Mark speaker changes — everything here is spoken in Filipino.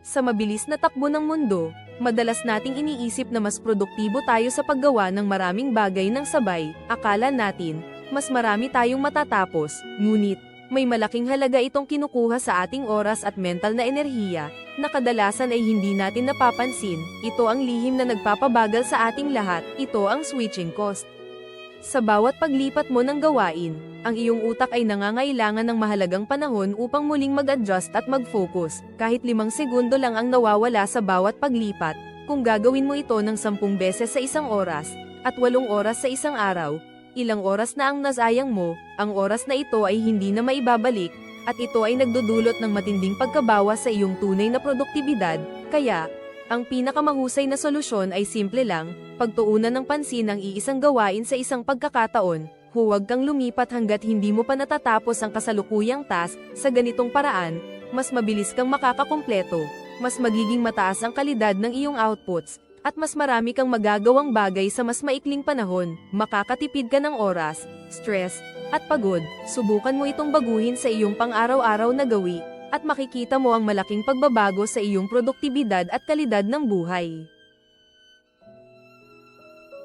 Speaker 1: Sa mabilis na takbo ng mundo, madalas nating iniisip na mas produktibo tayo sa paggawa ng maraming bagay ng sabay. Akala natin, mas marami tayong matatapos, ngunit, may malaking halaga itong kinukuha sa ating oras at mental na enerhiya, na kadalasan ay hindi natin napapansin. Ito ang lihim na nagpapabagal sa ating lahat, ito ang switching cost. Sa bawat paglipat mo ng gawain, ang iyong utak ay nangangailangan ng mahalagang panahon upang muling mag-adjust at mag-focus. Kahit 5 segundo lang ang nawawala sa bawat paglipat, kung gagawin mo ito ng 10 beses sa isang oras, at 8 oras sa isang araw, ilang oras na ang nasayang mo, ang oras na ito ay hindi na maibabalik, at ito ay nagdudulot ng matinding pagkabawas sa iyong tunay na produktibidad. Kaya, ang pinakamahusay na solusyon ay simple lang, pagtuunan ng pansin ang iisang gawain sa isang pagkakataon. Huwag kang lumipat hanggat hindi mo pa natatapos ang kasalukuyang task. Sa ganitong paraan, mas mabilis kang makakakumpleto, mas magiging mataas ang kalidad ng iyong outputs, at mas marami kang magagawang bagay sa mas maikling panahon. Makakatipid ka ng oras, stress, at pagod. Subukan mo itong baguhin sa iyong pang-araw-araw na gawi, at makikita mo ang malaking pagbabago sa iyong produktibidad at kalidad ng buhay.